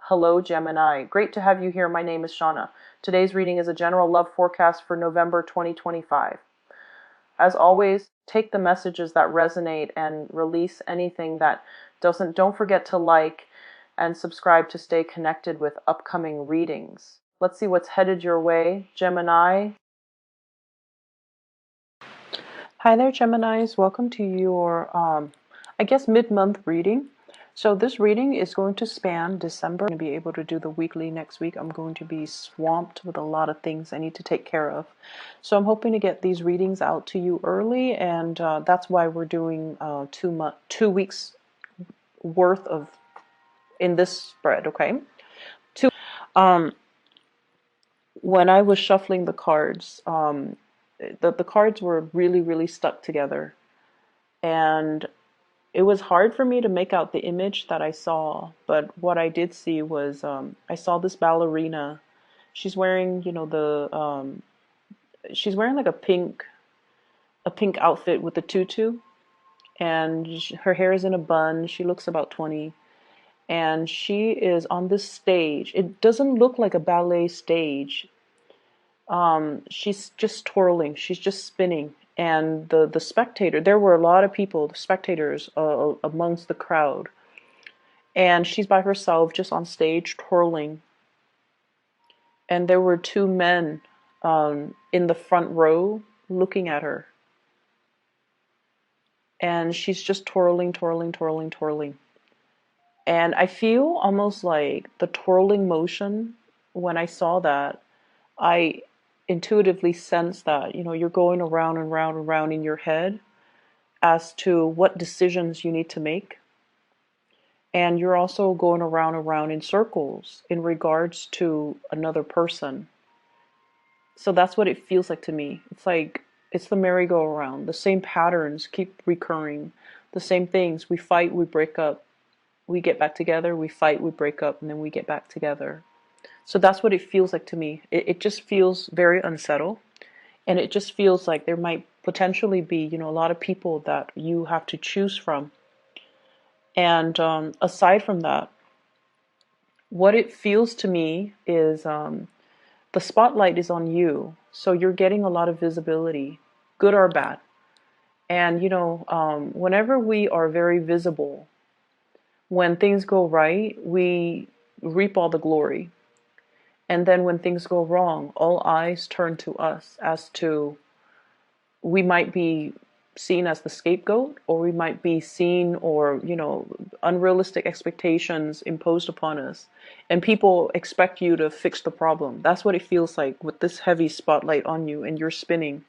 Hello, Gemini. Great to have you here. My name is Shauna. Today's reading is a general love forecast for November 2025. As always, take the messages that resonate and release anything that doesn't. Don't forget to like and subscribe to stay connected with upcoming readings. Let's see what's headed your way, Gemini. Hi there, Geminis. Welcome to your, mid-month reading. So this reading is going to span December. I'm going to be able to do the weekly next week. I'm going to be swamped with a lot of things I need to take care of. So I'm hoping to get these readings out to you early, and that's why we're doing 2 weeks worth of in this spread, okay? When I was shuffling the cards, the cards were really, really stuck together. And it was hard for me to make out the image that I saw, but what I did see was I saw this ballerina. She's wearing, she's wearing like a pink outfit with a tutu, and her hair is in a bun. She looks about 20, and she is on this stage. It doesn't look like a ballet stage. She's just twirling. She's just spinning. And the spectator, there were a lot of people, the spectators amongst the crowd. And she's by herself, just on stage, twirling. And there were two men in the front row looking at her. And she's just twirling, twirling, twirling, twirling. And I feel almost like the twirling motion, when I saw that, I intuitively sense that, you're going around and round and round in your head as to what decisions you need to make. And you're also going around and round in circles in regards to another person. So that's what it feels like to me. It's like it's the merry-go-round. The same patterns keep recurring. The same things. We fight, we break up. We get back together, we fight, we break up, and then we get back together. So that's what it feels like to me. It just feels very unsettled. And it just feels like there might potentially be, a lot of people that you have to choose from. And aside from that, what it feels to me is the spotlight is on you. So you're getting a lot of visibility, good or bad. And, whenever we are very visible, when things go right, we reap all the glory. And then when things go wrong, all eyes turn to us as to we might be seen as the scapegoat, or we might be seen, or, unrealistic expectations imposed upon us. And people expect you to fix the problem. That's what it feels like with this heavy spotlight on you and you're spinning.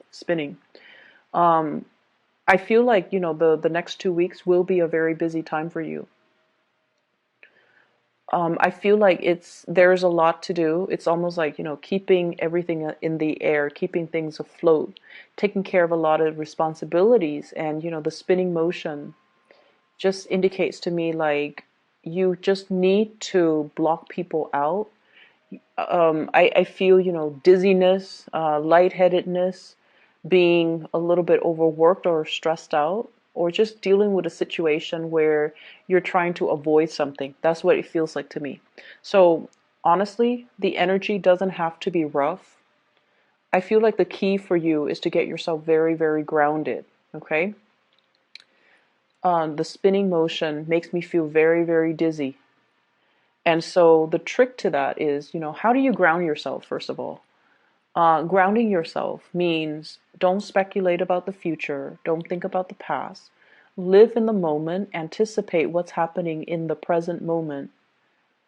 I feel like, the next 2 weeks will be a very busy time for you. I feel like there's a lot to do. It's almost like, keeping everything in the air, keeping things afloat, taking care of a lot of responsibilities. And, the spinning motion just indicates to me like you just need to block people out. I feel, dizziness, lightheadedness, being a little bit overworked or stressed out, or just dealing with a situation where you're trying to avoid something. That's what it feels like to me. So honestly, the energy doesn't have to be rough. I feel like the key for you is to get yourself very, very grounded, okay? The spinning motion makes me feel very, very dizzy. And so the trick to that is, how do you ground yourself, first of all? Grounding yourself means don't speculate about the future. Don't think about the past. Live in the moment. Anticipate what's happening in the present moment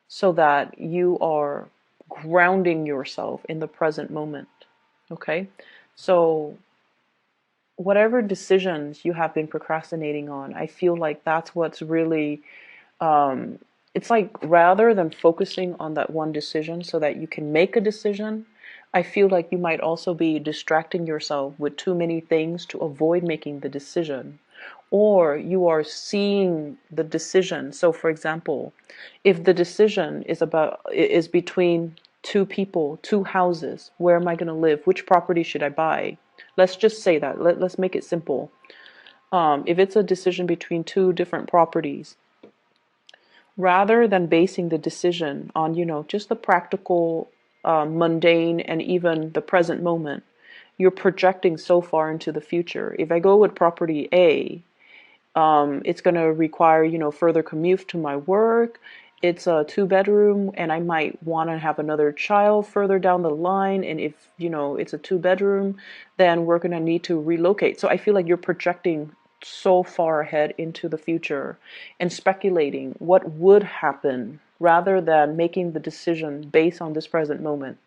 so that you are grounding yourself in the present moment. Okay? So whatever decisions you have been procrastinating on, I feel like that's what's really, it's like rather than focusing on that one decision so that you can make a decision, I feel like you might also be distracting yourself with too many things to avoid making the decision. Or you are seeing the decision. So for example, if the decision is between two people, two houses, where am I going to live? Which property should I buy? Let's just say that. Let's make it simple. If it's a decision between two different properties, rather than basing the decision on, just the practical, mundane, and even the present moment. You're projecting so far into the future. If I go with property A, it's going to require, further commute to my work. It's a 2 bedroom, and I might want to have another child further down the line. And if, it's a 2 bedroom, then we're going to need to relocate. So I feel like you're projecting so far ahead into the future and speculating what would happen rather than making the decision based on this present moment.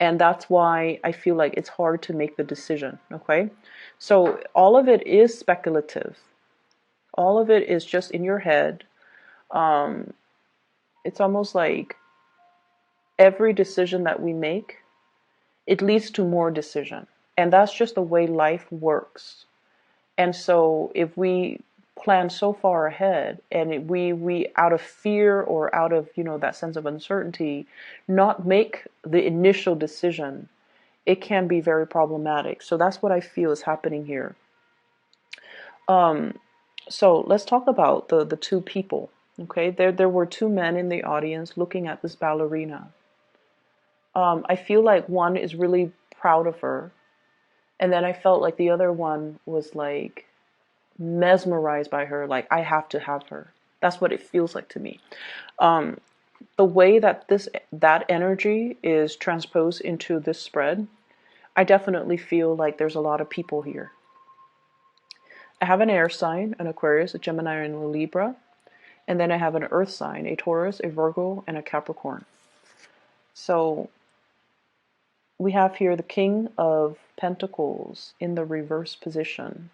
And that's why I feel like it's hard to make the decision. Okay. So all of it is speculative. All of it is just in your head. Um, it's almost like every decision that we make, it leads to more decision. And that's just the way life works. And so if we plan so far ahead and we out of fear or out of, that sense of uncertainty, not make the initial decision, it can be very problematic. So that's what I feel is happening here. So let's talk about the two people. Okay, there were two men in the audience looking at this ballerina. I feel like one is really proud of her, and then I felt like the other one was like mesmerized by her. Like, I have to have her. That's what it feels like to me. The way that that energy is transposed into this spread, I definitely feel like there's a lot of people here. I have an air sign, an Aquarius, a Gemini, and a Libra. And then I have an earth sign, a Taurus, a Virgo, and a Capricorn. So we have here the King of Pentacles in the reverse position.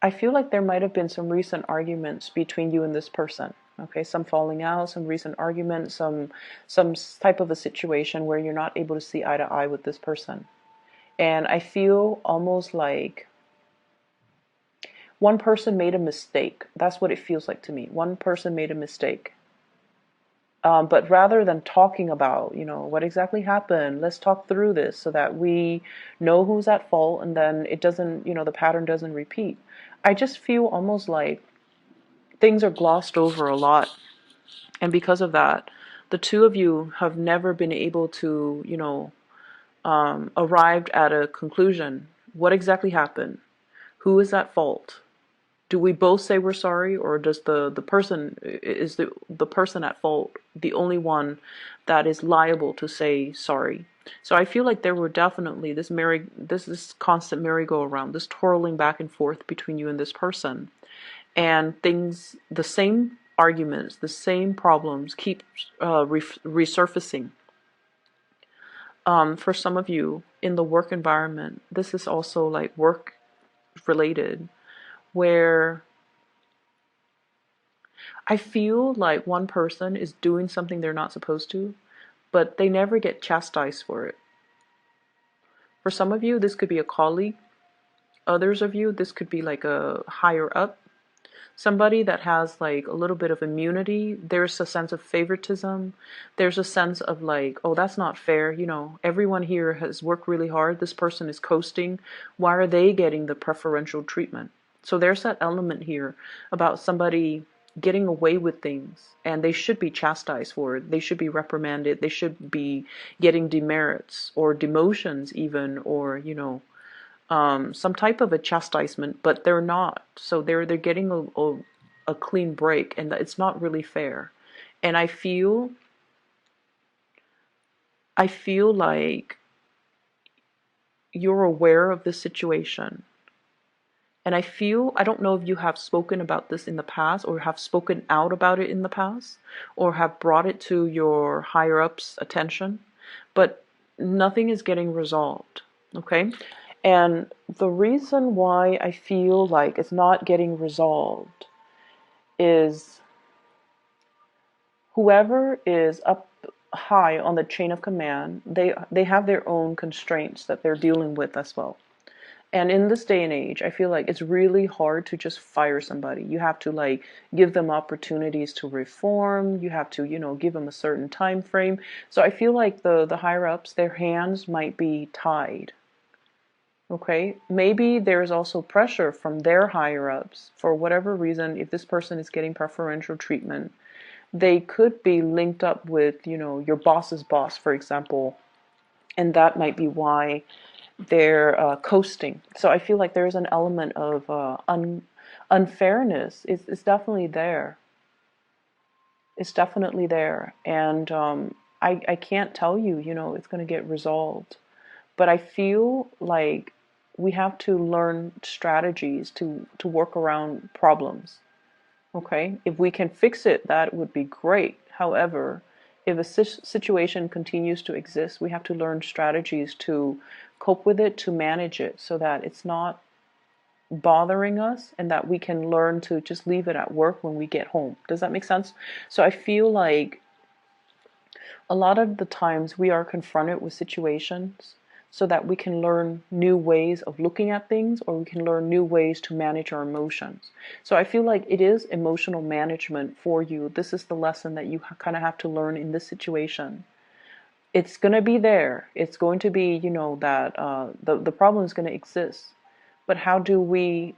I feel like there might have been some recent arguments between you and this person. Okay, some falling out, some recent arguments, some type of a situation where you're not able to see eye to eye with this person. And I feel almost like one person made a mistake. That's what it feels like to me. One person made a mistake. But rather than talking about, what exactly happened, let's talk through this so that we know who's at fault and then it doesn't, the pattern doesn't repeat. I just feel almost like things are glossed over a lot. And because of that, the two of you have never been able to, arrived at a conclusion. What exactly happened? Who is at fault? Do we both say we're sorry, or does the person, is the person at fault the only one that is liable to say sorry? So I feel like there were definitely this constant merry-go-round, this twirling back and forth between you and this person, and things, the same arguments, the same problems keep resurfacing. For some of you in the work environment, this is also like work related, where I feel like one person is doing something they're not supposed to, but they never get chastised for it. For some of you, this could be a colleague. Others of you, this could be like a higher up. Somebody that has like a little bit of immunity. There's a sense of favoritism. There's a sense of like, oh, that's not fair. Everyone here has worked really hard. This person is coasting. Why are they getting the preferential treatment? So there's that element here about somebody getting away with things, and they should be chastised for it. They should be reprimanded. They should be getting demerits or demotions even, or some type of a chastisement, but they're not. So they're getting a clean break, and it's not really fair. And I feel like you're aware of this situation. And I don't know if you have spoken about this in the past, or have spoken out about it in the past, or have brought it to your higher ups' attention, but nothing is getting resolved. Okay? And the reason why I feel like it's not getting resolved is whoever is up high on the chain of command, they have their own constraints that they're dealing with as well. And in this day and age, I feel like it's really hard to just fire somebody. You have to like give them opportunities to reform. You have to, give them a certain time frame. So I feel like the higher ups, their hands might be tied. Okay, maybe there's also pressure from their higher ups for whatever reason. If this person is getting preferential treatment, they could be linked up with, your boss's boss, for example, and that might be why they're coasting. So I feel like there's an element of unfairness. It's definitely there. It's definitely there, and I can't tell you, it's going to get resolved. But I feel like we have to learn strategies to work around problems. Okay, if we can fix it, that would be great. However, if a situation continues to exist, we have to learn strategies to cope with it, to manage it, so that it's not bothering us and that we can learn to just leave it at work when we get home. Does that make sense? So I feel like a lot of the times we are confronted with situations so that we can learn new ways of looking at things, or we can learn new ways to manage our emotions. So I feel like it is emotional management for you. This is the lesson that you kind of have to learn in this situation. It's going to be there. It's going to be, that the problem is going to exist. But how do we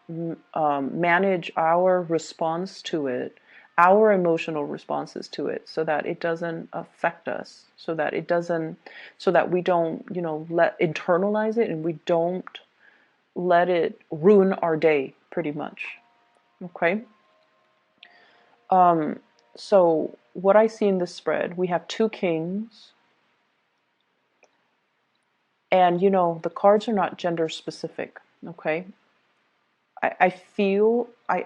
manage our response to it, our emotional responses to it, so that it doesn't affect us, so that we don't, let internalize it, and we don't let it ruin our day, pretty much. Okay. So what I see in this spread, we have two kings, and the cards are not gender specific. Okay. I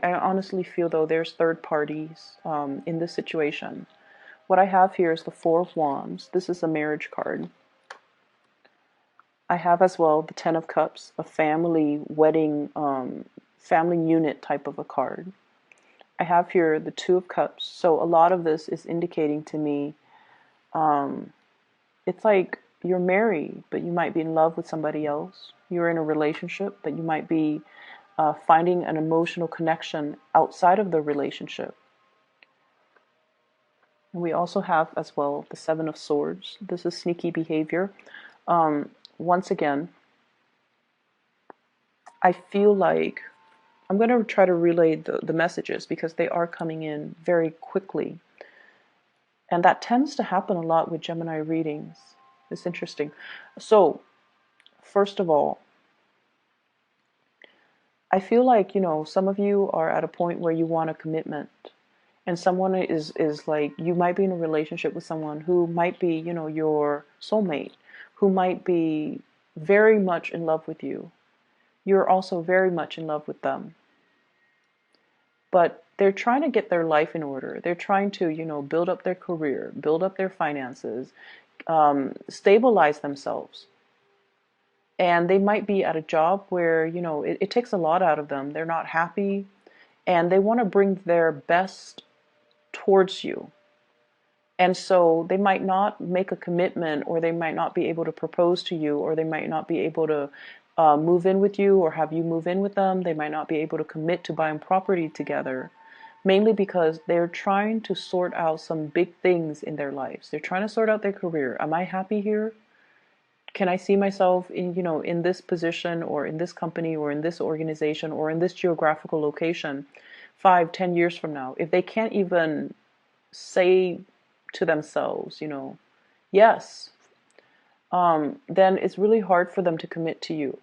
honestly feel though there's third parties in this situation. What I have here is the Four of Wands. This is a marriage card. I have as well the Ten of Cups, a family wedding, family unit type of a card. I have here the Two of Cups. So a lot of this is indicating to me, it's like you're married, but you might be in love with somebody else. You're in a relationship, but you might be finding an emotional connection outside of the relationship. And we also have as well the Seven of Swords. This is sneaky behavior. Once again, I feel like I'm going to try to relay the messages because they are coming in very quickly. And that tends to happen a lot with Gemini readings. It's interesting. So, first of all, I feel like, some of you are at a point where you want a commitment. And someone is like, you might be in a relationship with someone who might be, your soulmate, who might be very much in love with you. You're also very much in love with them. But they're trying to get their life in order. They're trying to, build up their career, build up their finances, stabilize themselves. And they might be at a job where, it takes a lot out of them. They're not happy, and they want to bring their best towards you. And so they might not make a commitment, or they might not be able to propose to you, or they might not be able to move in with you or have you move in with them. They might not be able to commit to buying property together, mainly because they're trying to sort out some big things in their lives. They're trying to sort out their career. Am I happy here? Can I see myself in, in this position, or in this company, or in this organization, or in this geographical location 5, 10 years from now? If they can't even say to themselves, yes, then it's really hard for them to commit to you.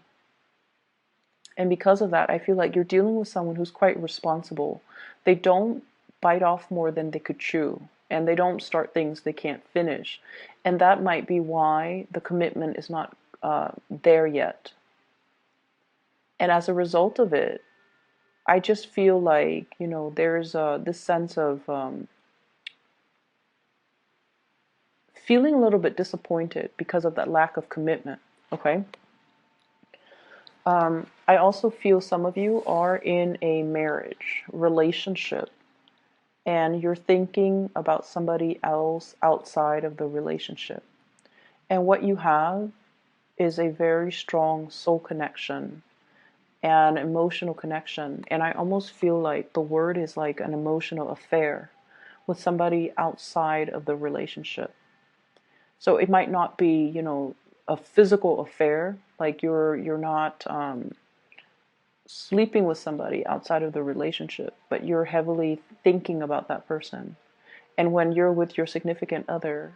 And because of that, I feel like you're dealing with someone who's quite responsible. They don't bite off more than they could chew, and they don't start things they can't finish. And that might be why the commitment is not there yet. And as a result of it, I just feel like, there's this sense of feeling a little bit disappointed because of that lack of commitment. Okay. I also feel some of you are in a marriage relationship, and you're thinking about somebody else outside of the relationship. And what you have is a very strong soul connection and emotional connection. And I almost feel like the word is like an emotional affair with somebody outside of the relationship. So it might not be, a physical affair, like you're not sleeping with somebody outside of the relationship, but you're heavily thinking about that person. And when you're with your significant other,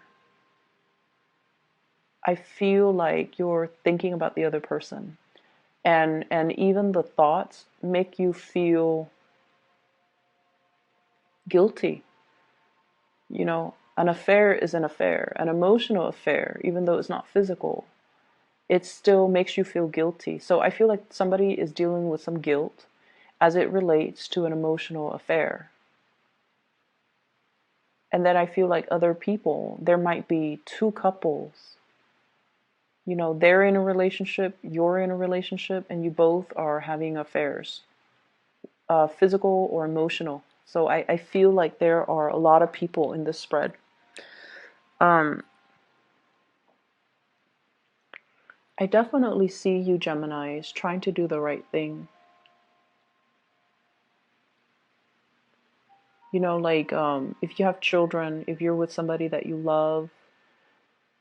I feel like you're thinking about the other person. And even the thoughts make you feel guilty. You know, an affair is an affair, an emotional affair, even though it's not physical, it still makes you feel guilty. So I feel like somebody is dealing with some guilt as it relates to an emotional affair. And then I feel like other people, there might be two couples, you know, they're in a relationship, you're in a relationship, and you both are having affairs, physical or emotional. So I feel like there are a lot of people in this spread. Um, I definitely see you Geminis trying to do the right thing. You know, like if you have children, if you're with somebody that you love,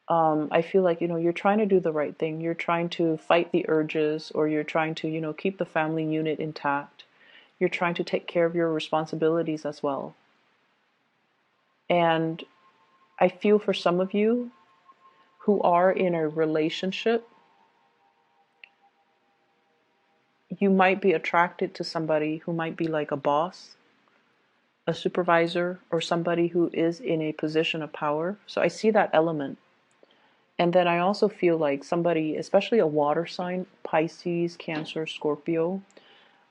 I feel like, you know, you're trying to do the right thing. You're trying to fight the urges, or you're trying to, you know, keep the family unit intact. You're trying to take care of your responsibilities as well. And I feel for some of you who are in a relationship, you might be attracted to somebody who might be like a boss, a supervisor, or somebody who is in a position of power. So I see that element. And then I also feel like somebody, especially a water sign, Pisces, Cancer, Scorpio,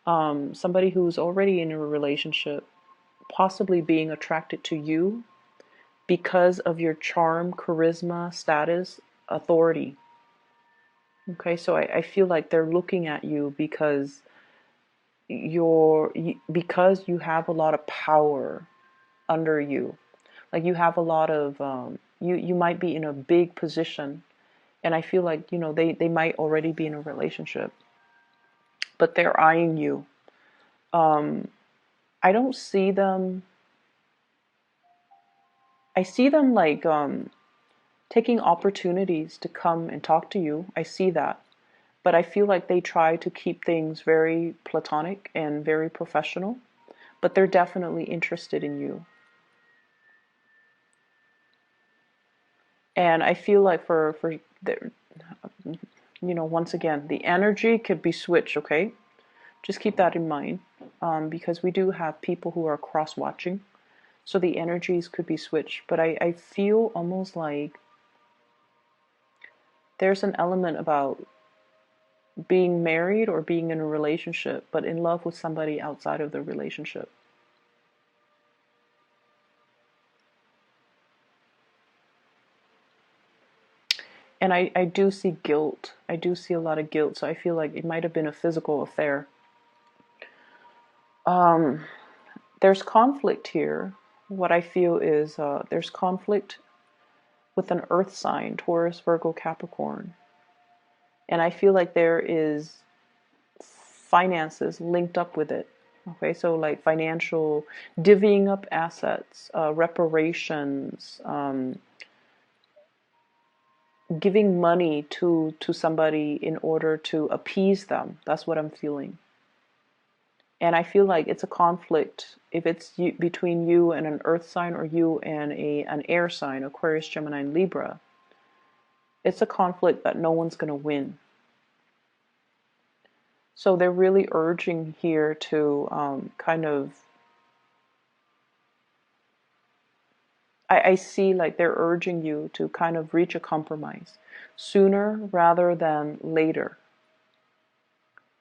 somebody who's already in a relationship, possibly being attracted to you because of your charm, charisma, status, authority. Okay, so I feel like they're looking at you because because you have a lot of power under you. Like you have a lot of you might be in a big position, and I feel like, you know, they might already be in a relationship, but they're eyeing you. I don't see them. I see them like taking opportunities to come and talk to you. I see that. But I feel like they try to keep things very platonic and very professional, but they're definitely interested in you. And I feel like for the, you know, once again, the energy could be switched, okay? Just keep that in mind, because we do have people who are cross watching. So the energies could be switched. But I feel almost like there's an element about being married or being in a relationship, but in love with somebody outside of the relationship. And I do see guilt. I do see a lot of guilt. So I feel like it might have been a physical affair. Um, there's conflict here. What I feel is there's conflict with an earth sign, Taurus, Virgo, Capricorn. And I feel like there is finances linked up with it. Okay, so like financial, divvying up assets, reparations, giving money to somebody in order to appease them. That's what I'm feeling. And I feel like it's a conflict if it's between you and an earth sign, or you and an air sign, Aquarius, Gemini, and Libra. It's a conflict that no one's going to win. So they're really urging here to kind of, I see like they're urging you to kind of reach a compromise sooner rather than later.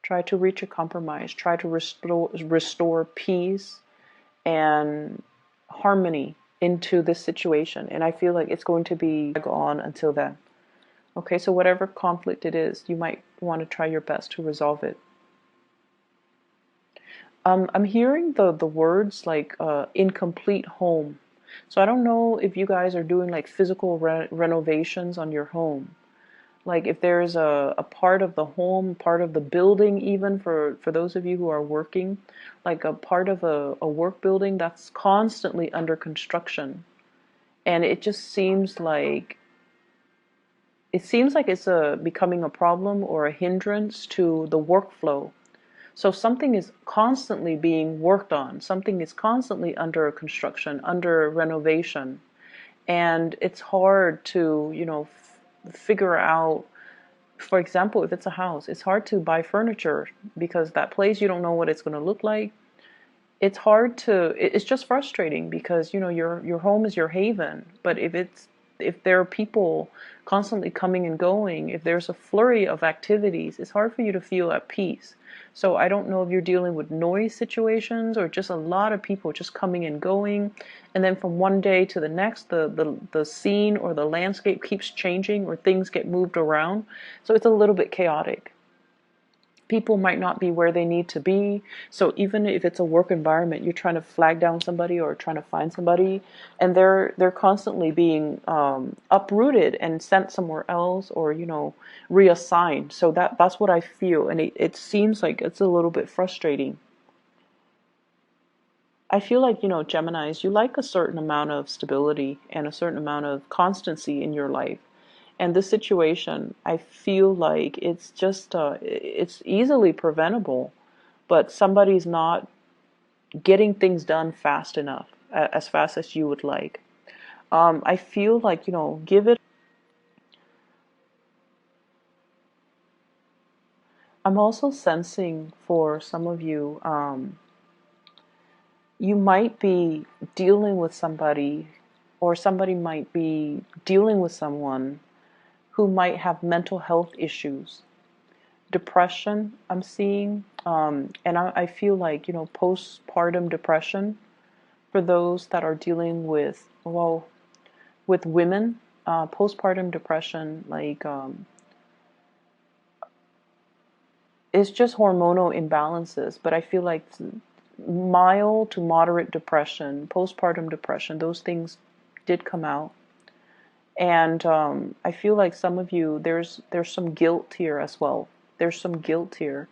Try to reach a compromise. Try to restore peace and harmony into this situation. And I feel like it's going to be on until then. Okay, so whatever conflict it is, you might want to try your best to resolve it. I'm hearing the words like incomplete home. So I don't know if you guys are doing like physical renovations on your home. Like if there's a part of the home, part of the building, even for those of you who are working, like a part of a work building that's constantly under construction. And it just seems like it seems like it's becoming a problem or a hindrance to the workflow. So something is constantly being worked on, something is constantly under construction, under renovation, and it's hard to, figure out. For example, if it's a house, it's hard to buy furniture because that place, you don't know what it's going to look like. It's hard to, it's just frustrating because, your home is your haven. But if there are people constantly coming and going, if there's a flurry of activities, it's hard for you to feel at peace. So I don't know if you're dealing with noise situations or just a lot of people just coming and going, and then from one day to the next, the scene or the landscape keeps changing or things get moved around. So it's a little bit chaotic. People might not be where they need to be. So even if it's a work environment, you're trying to flag down somebody or trying to find somebody, and they're constantly being uprooted and sent somewhere else, or reassigned. So that's what I feel, and it seems like it's a little bit frustrating. I feel like, Geminis, you like a certain amount of stability and a certain amount of constancy in your life. And this situation, I feel like it's just, it's easily preventable, but somebody's not getting things done fast enough, as fast as you would like. I feel like, give it. I'm also sensing for some of you, you might be dealing with somebody, or somebody might be dealing with someone who might have mental health issues. Depression, I'm seeing, and I feel like, postpartum depression for those that are dealing with, well, with women, postpartum depression, like, it's just hormonal imbalances, but I feel like mild to moderate depression, postpartum depression, those things did come out. And I feel like some of you, there's some guilt here as well. There's some guilt here.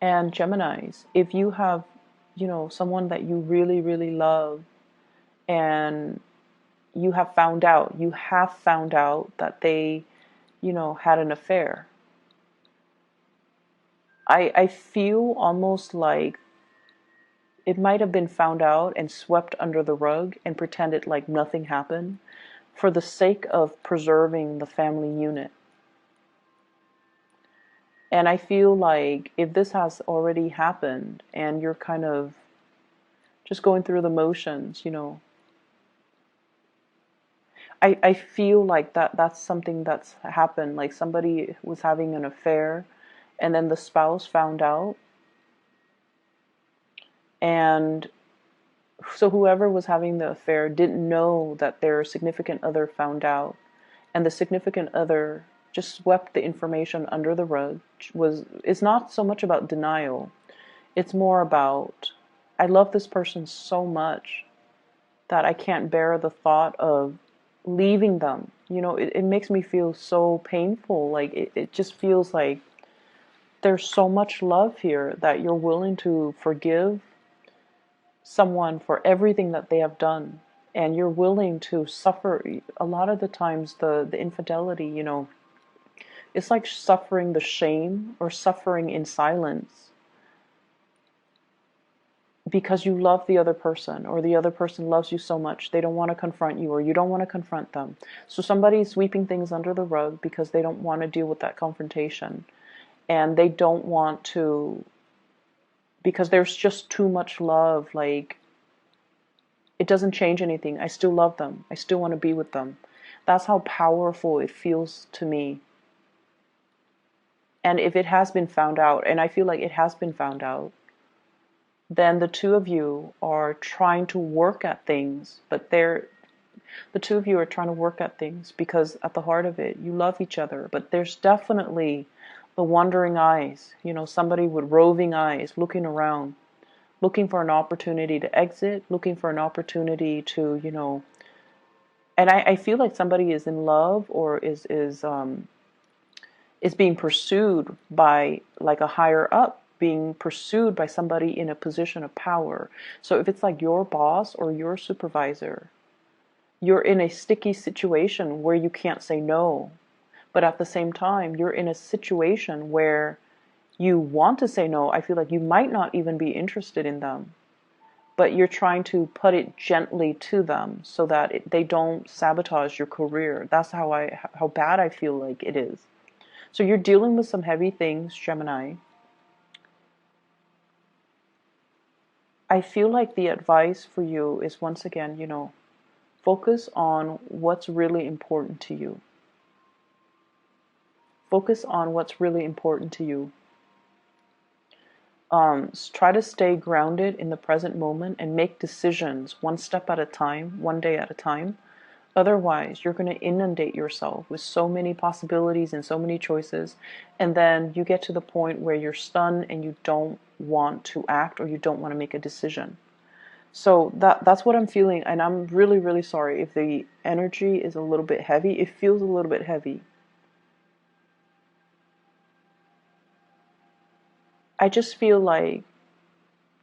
And Geminis, if you have, someone that you really, really love, and you have found out that they, had an affair. I feel almost like it might have been found out and swept under the rug and pretended like nothing happened for the sake of preserving the family unit. And I feel like if this has already happened and you're kind of just going through the motions, I feel like that's something that's happened. Like somebody was having an affair and then the spouse found out. And so whoever was having the affair didn't know that their significant other found out. And the significant other just swept the information under the rug. It's not so much about denial. It's more about, I love this person so much that I can't bear the thought of leaving them. It makes me feel so painful. Like it just feels like there's so much love here that you're willing to forgive someone for everything that they have done. And you're willing to suffer. A lot of the times the infidelity, it's like suffering the shame or suffering in silence because you love the other person, or the other person loves you so much they don't want to confront you, or you don't want to confront them. So somebody's sweeping things under the rug because they don't want to deal with that confrontation, and they don't want to, because there's just too much love. Like, it doesn't change anything. I still love them. I still want to be with them. That's how powerful it feels to me. And if it has been found out, and I feel like it has been found out, then the two of you are trying to work at things, but the two of you are trying to work at things because at the heart of it, you love each other. But there's definitely the wandering eyes, somebody with roving eyes looking around, looking for an opportunity to exit, looking for an opportunity to, and I feel like somebody is in love, or is being pursued by like a higher up, being pursued by somebody in a position of power. So if it's like your boss or your supervisor, you're in a sticky situation where you can't say no. But at the same time, you're in a situation where you want to say no. I feel like you might not even be interested in them, but you're trying to put it gently to them so that they don't sabotage your career. That's how bad I feel like it is. So you're dealing with some heavy things, Gemini. I feel like the advice for you is, once again, focus on what's really important to you. Focus on what's really important to you. Try to stay grounded in the present moment and make decisions one step at a time, one day at a time. Otherwise, you're going to inundate yourself with so many possibilities and so many choices, and then you get to the point where you're stunned and you don't want to act or you don't want to make a decision. So that's what I'm feeling, and I'm really, really sorry if the energy is a little bit heavy. It feels a little bit heavy. I just feel like